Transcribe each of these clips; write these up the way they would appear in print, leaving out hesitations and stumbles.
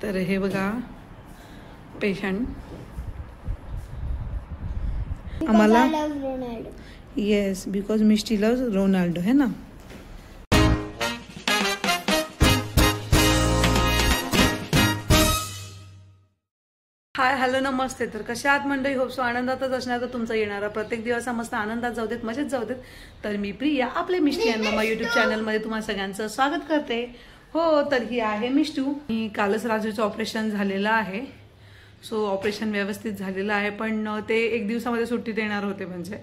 तर हे बघा पेशंट आम्हाला yes because Mishti loves Ronaldo है ना. हाय हॅलो नमस्ते. तर कशा आहात मंडळी? होप सो आनंदातच असणार. तर तुमचा येणारा प्रत्येक दिवस मस्त आनंदात जाऊ देत, मजेत जाऊ देत. तर मी प्रिया आपले मिष्टी अँड मम्मा यूट्यूब चॅनलमध्ये तुम्हाला सगळ्यांचं स्वागत करते. हो, तर ही आहे मिष्टू. मी कालच राजूचं ऑपरेशन झालेलं आहे. सो ऑपरेशन व्यवस्थित झालेलं आहे, पण ते 1 दिवसामध्ये सुट्टी देणार होते म्हणजे,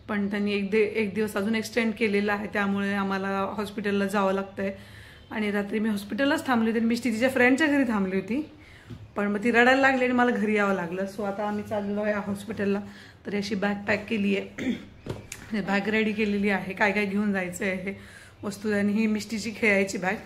पण त्यांनी एक दिवस अजून एक्सटेंड केलेला आहे. त्यामुळे आम्हाला हॉस्पिटलला जावं लागतंय. आणि रात्री मी हॉस्पिटललाच थांबली होती. मिष्टी तिच्या फ्रेंडच्या घरी थांबली होती, पण मग ती रडायला लागली आणि मला घरी यावं लागलं. सो आता आम्ही चाललो आहे हॉस्पिटलला. तर अशी बॅग पॅक केली आहे, बॅग रेडी केलेली आहे. काय काय घेऊन जायचं आहे हे वस्तू. आणि ही मिष्टीची खेळायची बॅग,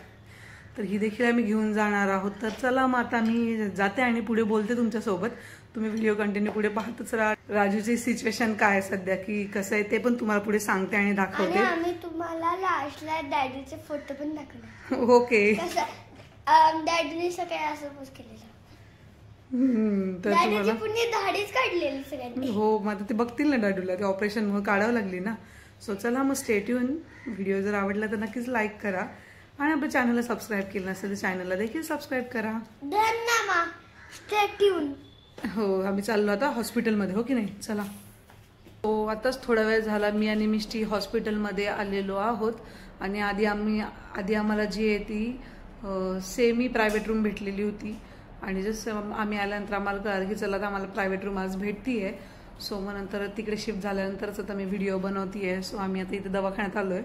तर ही देखील आम्ही घेऊन जाणार आहोत. तर चला मग आता मी जाते आणि पुढे बोलते तुमच्यासोबत. तुम्ही व्हिडिओ कंटिन्यू पुढे पाहतच राहा. राजूची सिच्युएशन काय आहे सध्या, की कसं आहे ते पण तुम्हाला पुढे सांगते आणि दाखवते. आम्ही तुम्हाला लास्टला डॅडीचे फोटो पण दाखवले. ओके. डॅडीने सगळे असं पोस्ट केलेलं. तर तुम्हाला दाढीच काढलेली सगळ्यांनी. हो, मग ते बघतील ना डॅडूला, ते ऑपरेशन मुळे काढावं लागली ना. सो चला मग स्टे ट्यून. व्हिडिओ जर आवडला तर नक्कीच लाईक करा आणि आपल्या चॅनलला सबस्क्राईब केलं नसेल तर चॅनलला देखील सबस्क्राईब करा. धन्यवाद. Stay tune. हो, आम्ही चाललो आता हॉस्पिटलमध्ये, हो की नाही? चला. हो, आताच थोडा वेळ झाला मी आणि मिष्टी हॉस्पिटलमध्ये आलेलो आहोत. आणि आधी आम्हाला जी आहे ती सेमी प्रायव्हेट रूम भेटलेली होती. आणि जसं आम्ही आल्यानंतर आम्हाला कळलं की चला आता आम्हाला प्रायव्हेट रूम आज भेटतीये. सो मग नंतर तिकडे शिफ्ट झाल्यानंतरच आता मी व्हिडिओ बनवतीये. सो आम्ही आता इथे दवाखान्यात आलोय.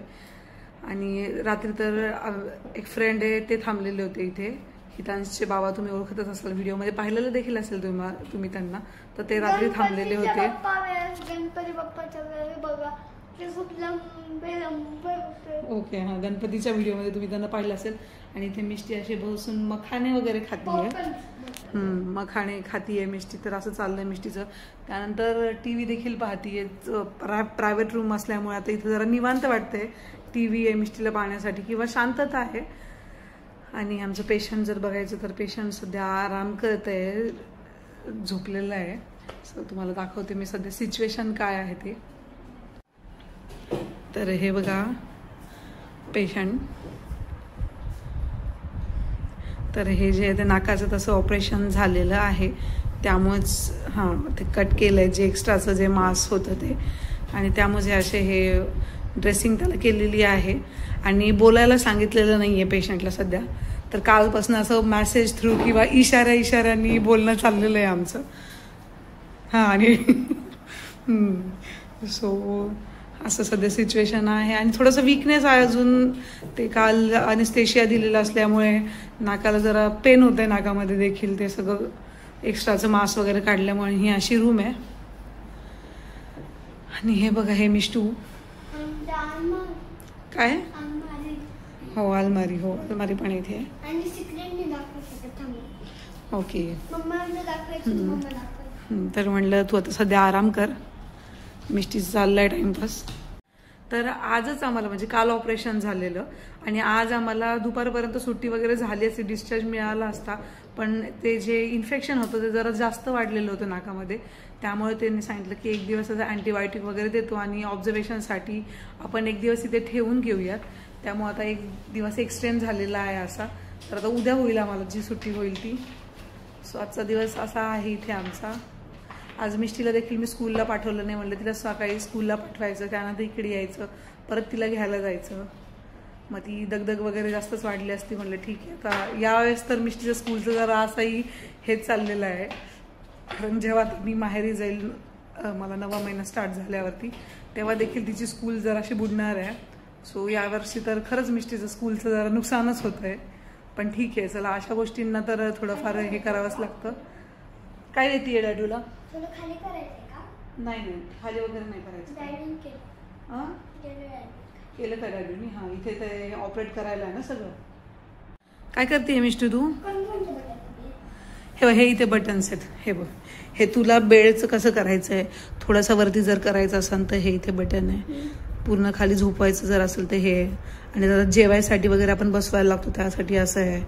आणि रात्री तर एक फ्रेंड आहे ते थांबलेले होते इथे. हितांशचे बाबा, तुम्ही ओळखतच असाल, व्हिडिओमध्ये पाहिलेलं देखील असेल तुम्ही त्यांना. तर ते रात्री थांबलेले होते. गणपती बाप्पाच्या वेळी बघा ओके. हा, गणपतीच्या व्हिडिओमध्ये तुम्ही त्यांना पाहिलं असेल. आणि इथे मिष्टी अशी बसून मखाणे वगैरे खातीये. मखाणे खातीये मिष्टी. तर असं चाललंय मिष्टीचं. त्यानंतर टीव्ही देखील पाहतीये. प्रायव्हेट रूम असल्यामुळे आता इथे जरा निवांत वाटतंय. टीव्ही आहे मिष्टीला पाहण्यासाठी किंवा शांतता आहे. आणि आमचं पेशंट जर बघायचं तर पेशंट सध्या आराम करत आहे, झोपलेलं आहे. सो तुम्हाला दाखवते मी सध्या सिच्युएशन काय आहे ते. तर हे बघा पेशंट. तर हे जे आहे ते नाकाचं तसं ऑपरेशन झालेलं आहे. त्यामुळेच ते कट केलंय जे एक्स्ट्राचं जे मांस होतं ते. आणि त्यामुळे असे हे ड्रेसिंग त्याला केलेली आहे. आणि बोलायला सांगितलेलं नाही आहे पेशंटला सध्या. तर कालपासून असं मॅसेज थ्रू किंवा इशाऱ्यांनी बोलणं चाललेलं आहे आमचं. आणि सो असं सध्या सिच्युएशन आहे. आणि थोडंसं वीकनेस आहे अजून. ते काल अनेस्थेशिया दिलेलं असल्यामुळे नाकाला जरा पेन होतंय नाकामध्ये देखील. ते सगळं एक्स्ट्राचं मांस वगैरे काढल्यामुळे. ही अशी रूम आहे. आणि हे बघा हे मिष्टू काय. हो, अलमारी. हो, अलमारी पण इथे आहे. ओके. तर म्हणलं तू आता सध्या आराम कर. मिष्टीचं चाललाय टाइमपास. तर आजच आम्हाला म्हणजे काल ऑपरेशन झालेलं आणि आज आम्हाला दुपारपर्यंत सुट्टी वगैरे झाली असती, डिस्चार्ज मिळाला असता. पण ते जे इन्फेक्शन होतं ते जरा जास्त वाढलेलं होतं नाकामध्ये. त्यामुळे त्यांनी सांगितलं की 1 दिवसाचा अँटीबायोटिक वगैरे देतो आणि ऑब्झर्वेशनसाठी आपण 1 दिवस इथे ठेवून घेऊयात. त्यामुळे आता 1 दिवस एक्सटेंड झालेला आहे असा. तर आता उद्या होईल आम्हाला जी सुट्टी होईल ती. सो आजचा दिवस असा आहे इथे आमचा. आज मिष्टीला देखील मी स्कूलला पाठवलं नाही. म्हणलं तिला सकाळी स्कूलला पाठवायचं, त्यानंतर इकडे यायचं, परत तिला घ्यायला जायचं. मग ती दगदग वगैरे जास्तच वाढली असती. म्हणलं ठीक आहे. आता यावेळेस तर मिष्टीचं स्कूलचं जरा असंही हेच चाललेलं आहे. कारण जेव्हा मी माहेरी जाईल, मला 9वा महिना स्टार्ट झाल्यावरती, तेव्हा देखील तिची स्कूल जराशी बुडणार आहे. सो यावर्षी तर खरंच मिष्टीचं स्कूलचं जरा नुकसानच होतं आहे. पण ठीक आहे, चला अशा गोष्टींना तर थोडंफार हे करावंच लागतं. काय देते डॅडूला? खाली करायचं का? नाही, खाली वगैरे नाही करायचं. केलं का डॅडूनी? हा, इथे ते ऑपरेट करायला आहे ना सगळं. काय करते मिष्टू तू? हे इथे बटन्स आहेत. हे बघ, हे तुला बेडचं कसं करायचं आहे. थोडासा वरती जर करायचं असेल तर हे इथे बटन आहे. पूर्ण खाली झोपायचं जर असेल तर हे. आणि जरा जेवायसाठी वगैरे आपण बसवायला लागतो त्यासाठी असं आहे.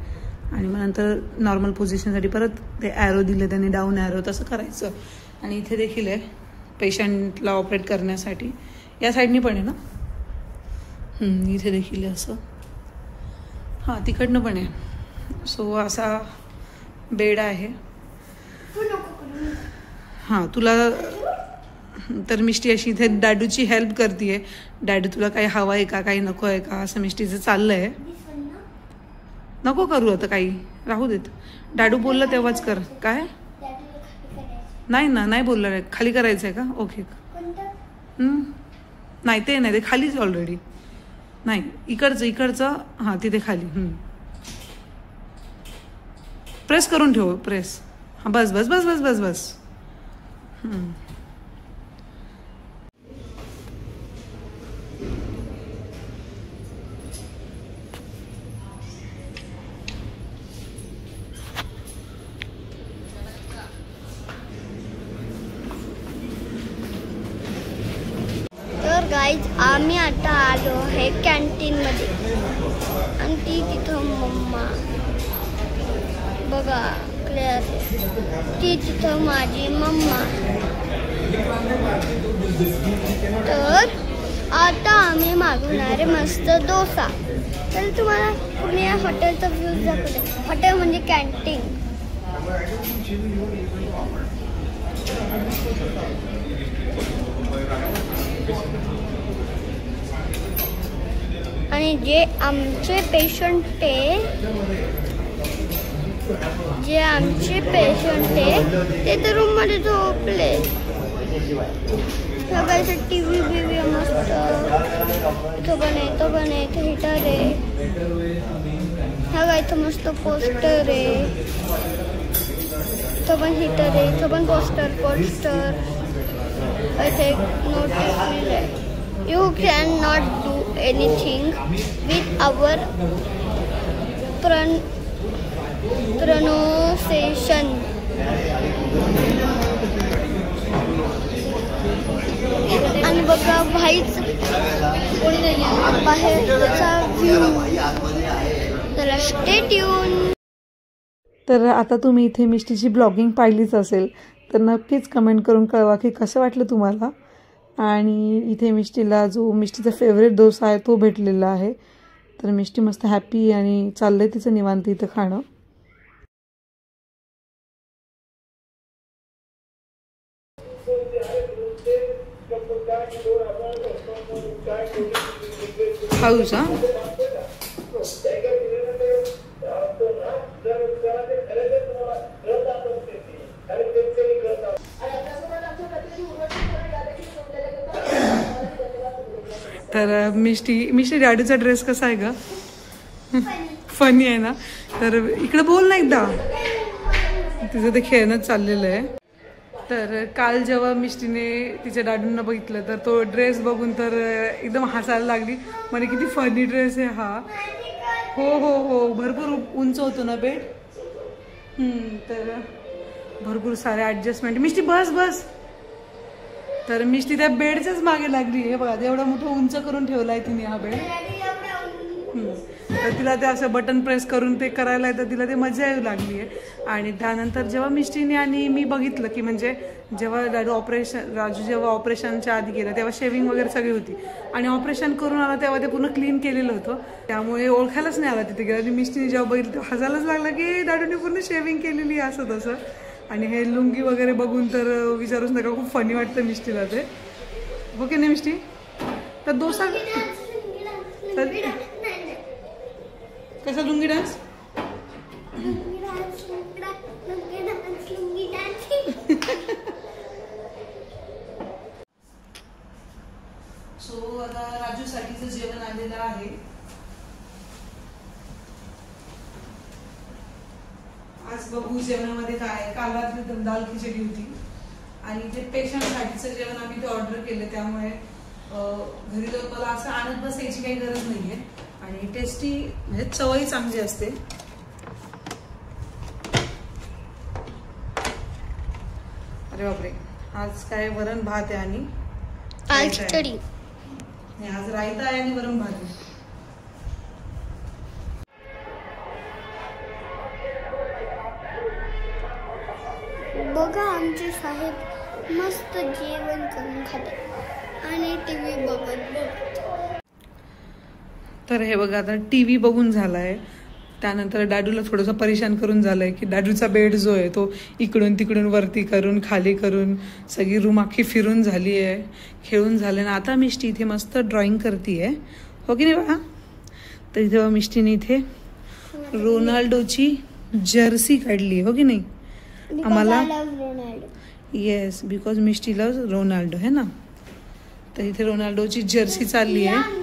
आणि मग नंतर नॉर्मल पोझिशनसाठी परत ते ॲरो दिले त्यांनी, डाऊन ॲरो, तसं करायचं. आणि इथे देखील आहे पेशंटला ऑपरेट करण्यासाठी. या साईडनी पण आहे ना, इथे देखील आहे असं. हां, तिकडनं पण आहे. सो असा बेड आहे. हां, तुला तर मिष्टी अशी इथे डॅडूची हेल्प करते. डॅडू तुला काही हवं आहे का, काही नको आहे का, असं मिष्टीचं चाललं आहे. नको करू आता काही, राहू देत. डॅडू बोललं तेव्हाच कर. काय नाही ना, नाही बोललं. खाली करायचं आहे का? ओके. नाही ते नाही, ते खालीच ऑलरेडी. नाही, इकडचं हां, तिथे खाली. प्रेस करून ठेव, प्रेस. हां, बस बस बस बस बस बस. तर गाईज आम्ही आता आलो आहे कॅन्टीनमध्ये आणि ती तिथं मम्मा बघा क्लिअर, ती तिथं माझी मम्मा. तर आता आम्ही मागवणार आहे मस्त डोसा. तर तुम्हाला पुणे हॉटेलचा व्ह्यूज दाखवते. हॉटेल म्हणजे कॅन्टीन. आणि जे आमचे पेशंट आहे, ते तर रूममध्ये झोपले. सगळ्याचं टी व्ही बिव्ही मस्त. इथं पण आहे, इथं हिटर आहे. ह्या इथं मस्त पोस्टर आहे. इथं पण हिटर आहे, इथं पण पोस्टर. इथे एक नोटीस आहे, You cannot do anything with our pronunciation. आणि बघा भाईच बाहेरचा व्ह्यू. चला स्टे ट्यून. तर आता तुम्ही इथे मिष्टीची ब्लॉगिंग पाहिलीच असेल, तर नक्कीच कमेंट करून कळवा की कसं वाटलं तुम्हाला. आणि इथे मिष्टीला जो मिष्टीचा फेवरेट डोसा आहे तो भेटलेला आहे. तर मिष्टी मस्त हॅपी आणि चाललंय तिचं निवांत इथं खाणं. खाऊच हां. तर मिष्टी डॅडूचा ड्रेस कसा आहे ग? फनी आहे ना. तर इकडे बोल ना एकदा. तिचं ते खेळणंच चाललेलं आहे. तर काल जेव्हा मिष्टीने तिच्या डॅडूंना बघितलं तर तो ड्रेस बघून तर एकदम हसायला लागली. म्हणजे किती फनी ड्रेस आहे हा. हो भरपूर उंच होतो ना बेड. तर भरपूर सारे ॲडजस्टमेंट. मिष्टी बस. तर मिष्टी त्या बेडच्याच मागे लागली. हे बघा, एवढा मोठा उंच करून ठेवलाय तिने हा बेड. तर तिला ते असं बटन प्रेस करून ते करायला तर तिला ते मजा येऊ लागली आहे. आणि त्यानंतर जेव्हा मिष्टीने आणि मी बघितलं की म्हणजे जेव्हा राजू जेव्हा ऑपरेशनच्या आधी गेलं तेव्हा शेविंग वगैरे सगळी होती. आणि ऑपरेशन करून आला तेव्हा ते पूर्ण क्लीन केलेलं होतं. त्यामुळे ओळखायलाच नाही आला तिथे गेला. आणि मिष्टीने जेव्हा बघितलं तेव्हा हसायलाच लागला की दाडूने पूर्ण शेविंग केलेली आहे असं तसं. आणि हे लुंगी वगैरे बघून तर विचारूच नका, खूप फनी वाटतं मिष्टीला ते. ओके नाही मिष्टी? तर डोसा कसा लुंगी डान्स? सो आता राजूसाठीचं जेवण आलेलं आहे. आज बघू जेवणामध्ये काय. काल रात्री दाल खिचडी होती आणि ते पेशंटसाठीचं जेवण आम्ही ते ऑर्डर केलं. त्यामुळे घरी तर मला असं आणत बसायची काही गरज नाहीये. आणि टेस्टी म्हणजे चवही चांगली असते. अरे बापरे, आज काय वरण भात आहे आणि आज रायता आहे आणि वरण भात आहे. बघा आमचे साहेब मस्त जेवण करून खातात आणि टीव्ही बघत. तर हे बघा आता टीव्ही बघून झालाय, त्यानंतर डाडूला थोडंसं परेशान करून झालंय की डाडूचा बेड जो आहे तो इकडून तिकडून वरती करून खाली करून सगळी रूम अख्खी फिरून झाली आहे, खेळून झालं ना. आता मिष्टी इथे मस्त ड्रॉइंग करते हो की नाही बघा. तर इथे मिष्टीने इथे रोनाल्डोची जर्सी काढली हो की नाही आम्हाला. Yes, because Mishti loves Ronaldo है ना. तर इथे रोनाल्डोची जर्सी चालली आहे.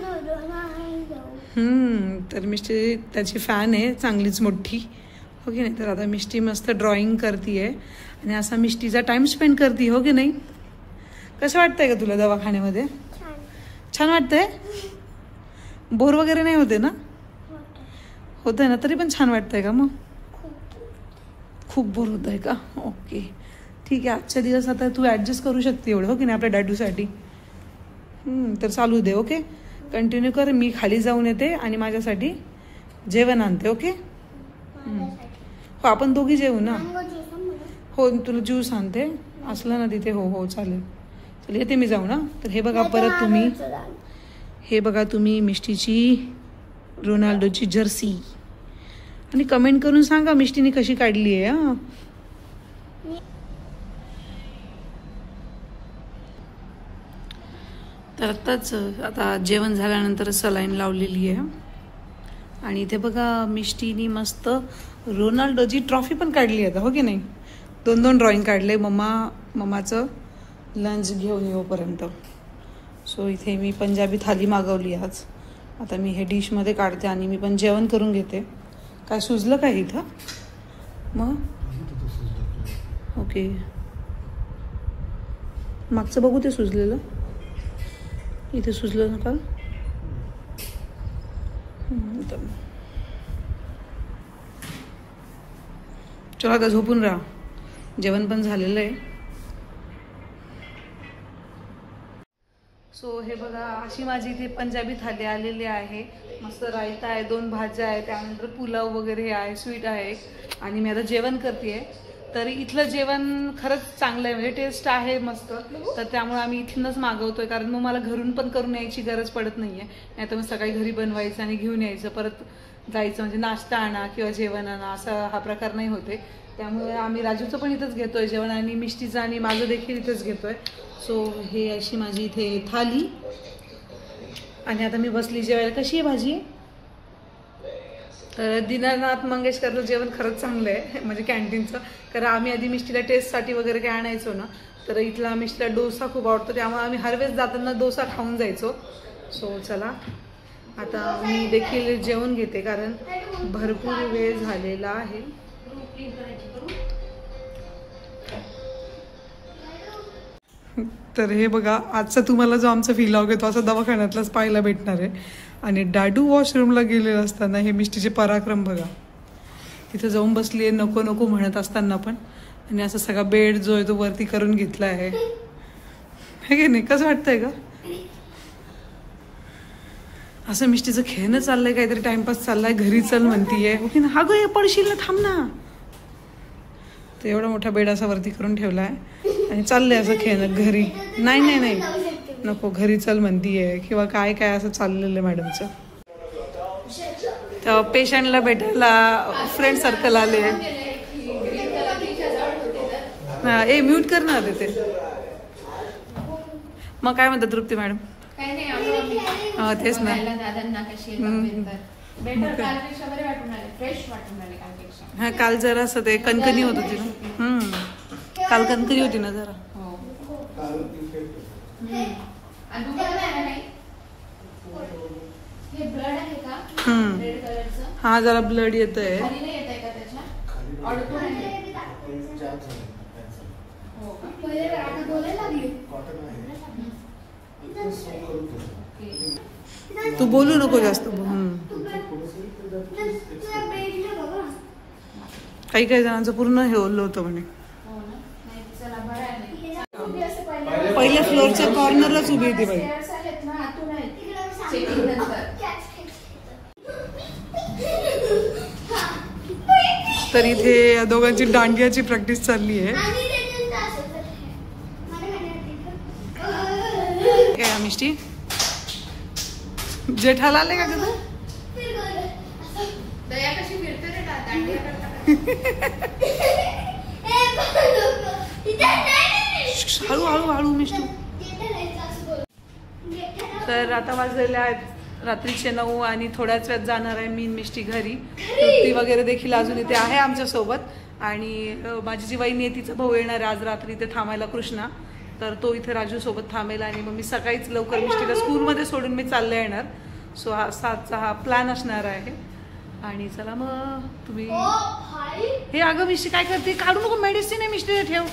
तर मिष्टी त्याची फॅन आहे चांगलीच मोठी हो की नाही. तर आता मिष्टी मस्त ड्रॉइंग करते आणि असा मिष्टीचा टाइम स्पेंड करते हो की नाही. कसं वाटतंय का तुला दवाखान्यामध्ये? छान वाटतंय? बोर वगैरे नाही होते ना? होतंय ना, तरी पण छान वाटतंय का? मग खूप बोर होत आहे का? ओके ठीक आहे. आजच्या दिवस आता तू ॲडजस्ट करू शकते एवढं हो की नाही आपल्या डॅडूसाठी. तर चालू दे. ओके, कंटिन्यू कर. मी खाली जाऊन येते आणि माझ्यासाठी जेवण आणते. ओके हो, आपण दोघी जेवू ना. हो, तुला ज्यूस आणते असलं ना तिथे. हो हो चालेल. चल येते मी जाऊ ना. तर हे बघा परत तुम्ही, हे बघा तुम्ही मिष्टीची रोनाल्डोची जर्सी आणि कमेंट करून सांगा मिष्टीने कशी काढली आहे. हां तर आत्ताच आता जेवण झाल्यानंतर सलाईन लावलेली आहे आणि इथे बघा मिष्टीनी मस्त रोनाल्डोची ट्रॉफी पण काढली आता हो की नाही. 2 ड्रॉइंग काढले मम्माचं लंच घेऊन येऊपर्यंत. सो इथे मी पंजाबी थाली मागवली आज. आता मी हे डिशमध्ये काढते आणि मी पण जेवण करून घेते. काय सुजलं काय इथं मग? ओके, मागचं बघू ते सुजलेलं. इथे सुजलं नका. चला आता झोपून राहा, जेवण पण झालेलं आहे. सो हे बघा अशी माझी इथे पंजाबी थाली आलेली आहे. मस्त रायता आहे, 2 भाज्या आहे, त्यानंतर पुलाव वगैरे आहे, स्वीट आहे आणि मी आता जेवण करते. तरी इथलं जेवण खरंच चांगलं आहे, म्हणजे टेस्ट आहे मस्त. तर त्यामुळे आम्ही इथूनच मागवतोय, कारण मग मला घरून पण करून यायची गरज पडत नाहीये. नाही तर मग सकाळी घरी बनवायचं आणि घेऊन यायचं, परत जायचं, म्हणजे नाश्ता आणा किंवा जेवण आणा असा हा प्रकार नाही होते. त्यामुळे आम्ही राजूचं पण इथंच घेतोय जेवण आणि मिष्टीचं आणि माझं देखील इथंच घेतोय. सो हे अशी माझी इथे थाली आणि आता मी बसली जेवायला. कशी आहे भाजी? तर दीनानाथ मंगेशकरचं जेवण खरंच चांगलं आहे, म्हणजे कॅन्टीनचं. कारण आम्ही आधी मिष्टीला टेस्टसाठी वगैरे काय आणायचो ना, तर इथला मिष्टीला डोसा खूप आवडतो, त्यामुळे आम्ही हर वेळेस जाताना डोसा खाऊन जायचो. सो चला आता मी देखील जेवण घेते, कारण भरपूर वेळ झालेला आहे. तर हे बघा आजचा तुम्हाला जो आमचा व्लॉग आहे तो असा दवाखान्यातलाच पाहायला भेटणार आहे. आणि डाडू वॉशरूमला गेलेलं असताना हे मिष्टीचे पराक्रम बघा. तिथे जाऊन बसली आहे नको नको म्हणत असताना पण, आणि असा सगळा बेड जो आहे तो वरती करून घेतला आहे. हे की नाही, कसं वाटतंय का? असं मिष्टीचं खेळणं चाललंय, काहीतरी टाइमपास चाललाय. घरी चल म्हणतीये. ओके ना, हा गो हे पडशील ना, थांब ना. तर एवढा मोठा बेड असा वरती करून ठेवला आहे आणि चाललंय असं खेळणं घरी. नाही नाही नाही नको, घरी चल म्हणतीये किंवा काय काय असं चाललेलं आहे मॅडमचं. तर पेशंटला भेटायला फ्रेंड सर्कल आले. हां ए म्यूट कर ना तिथे. मग काय म्हणतात तृप्ती मॅडम? हां तेच ना. हा काल जरा असं ते कणकणी होत होती ना. काल कणकणी होती ना जरा. हा जरा ब्लड येतोय. तू बोलू नको जास्त. काही काही जणांचं पूर्ण हे ओललं होतं म्हणे. पहिल्या फ्लोअरच्या कॉर्नरलाच उभी होती बाई. तर इथे या दोघांची दांडियाची प्रॅक्टिस चालली आहे. काय मिष्टी जेठाला आले का तुझं दया कशी फिरते रे दांडिया करता. हळू हळू हळू मिष्टू. तर आता वाजलेले आहेत रात्रीचे 9 आणि थोड्याच वेळात जाणार आहे मी मिष्टी घरी. ती वगैरे देखील अजून इथे आहे आमच्या सोबत आणि माझी जी वहिनी आहे तिचा भाऊ येणार आहे आज रात्री इथे थांबायला कृष्णा. तर तो इथे राजू सोबत थांबेल आणि मग मी सकाळीच लवकर मिष्टीला स्कूलमध्ये सोडून मी चालले येणार. सो हा 7चा हा प्लॅन असणार आहे. आणि चला मग तुम्ही हे अगं मिष्टी काय करते काढू नको मेडिसिन आहे मिष्टी ठेव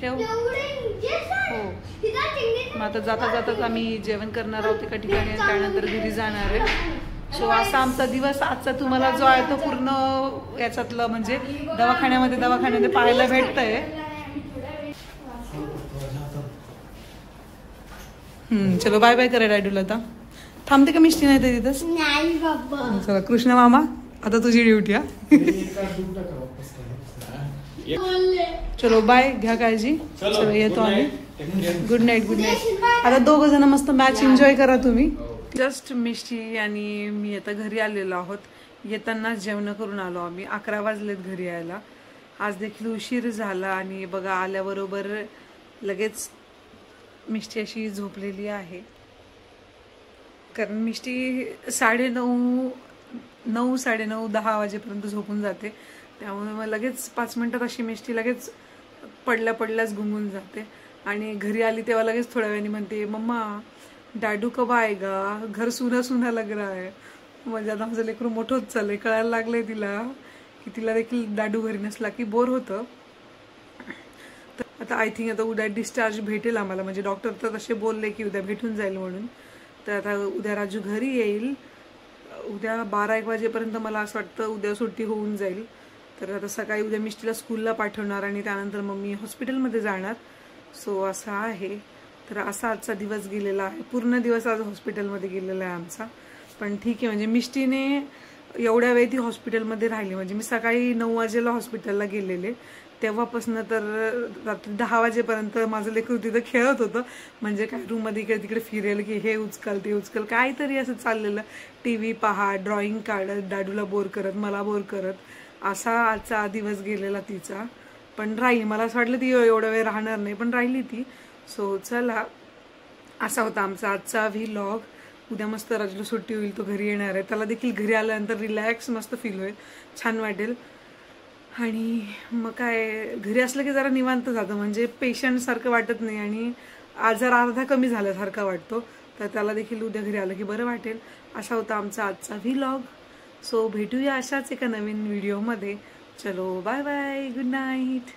ठेव. हो मग आता जाता जाताच आम्ही जेवण करणार आहोत एका ठिकाणी आणि त्यानंतर घरी जाणार आहे. सो असा आमचा दिवस आजचा तुम्हाला जो आहे तो पूर्ण याच्यातलं म्हणजे दवाखान्यामध्ये पाहायला भेटतंय. चलो बाय बाय करा डॅडूला. आता थांबते का मिष्टी नाही तर तिथंच. नाही बाबा. चला कृष्ण मामा आता तुझी ड्युटी हा. चलो बाय घ्या काळजी. चलो येतो आम्ही. Good night good night. आता 2 जण मस्त मॅच एन्जॉय करा तुम्ही. जस्ट मिष्टी आणि मी आता घरी आलेलो आहोत. येताना जेवण करून आलो आम्ही. 11 वाजलेत घरी यायला. आज देखील उशीर झाला आणि बघा आल्याबरोबर लगेच मिष्टी अशी झोपलेली आहे. कारण मिष्टी 9:30 9:30 10 वाजेपर्यंत झोपून जाते. त्यामुळे मग लगेच 5 मिनिटात अशी मिष्टी लगेच पडल्याच गुंगून जाते. आणि घरी आली तेव्हा लगेच थोड्या वेळाने म्हणते मम्मा डाडू कब आएगा घर सुना सुना लग रहा है. म्हणजे आता माझं लेकरू मोठं होत चाललंय. कळायला लागलंय तिला की तिला देखील डाडू घरी नसला की बोर होतं. तर आता आय थिंक आता उद्या डिस्चार्ज भेटेल आम्हाला. म्हणजे डॉक्टर तर तसे बोलले की उद्या भेटून जाईल म्हणून. तर आता उद्या राजू घरी येईल. उद्या 12-1 वाजेपर्यंत मला असं वाटतं उद्या सुट्टी होऊन जाईल. तर आता सकाळी उद्या मिष्टीला स्कूलला पाठवणार आणि त्यानंतर मग मी हॉस्पिटलमध्ये जाणार. सो असं आहे. तर असा आजचा दिवस गेलेला आहे. पूर्ण दिवस आज हॉस्पिटलमध्ये गेलेला आहे आमचा. पण ठीक आहे म्हणजे मिष्टीने एवढ्या वेळ ती हॉस्पिटलमध्ये राहिली. म्हणजे मी सकाळी 9 वाजेला हॉस्पिटलला गेलेले तेव्हापासून तर रात्री 10 वाजेपर्यंत माझं लेकरू तिथं खेळत होतं. म्हणजे काय रूममध्ये इकडे तिकडे फिरेल की हे उचकल ते उचकल काहीतरी असं चाललेलं. TV पहा ड्रॉइंग काढत डाडूला बोर करत मला बोर करत असा आजचा दिवस गेलेला तिचा. पण राहिली. मला असं वाटलं ती एवढा वेळ राहणार नाही पण राहिली ती. सो चला असा होता आमचा आजचा व्लॉग. उद्या मस्त राजूला सुट्टी होईल. तो घरी येणार आहे. त्याला देखील घरी आल्यानंतर रिलॅक्स मस्त फील होईल. छान वाटेल. आणि मग काय घरी असलं की जरा निवांत जातं. म्हणजे पेशंट सारखं वाटत नाही आणि आजार अर्धा कमी झाल्यासारखा वाटतो. तर त्याला देखील उद्या घरी आलं की बरं वाटेल. असा होता आमचा आजचा व्लॉग. सो भेटूया अशाच एका नवीन व्हिडिओमध्ये. चलो बाय बाय गुड नाईट.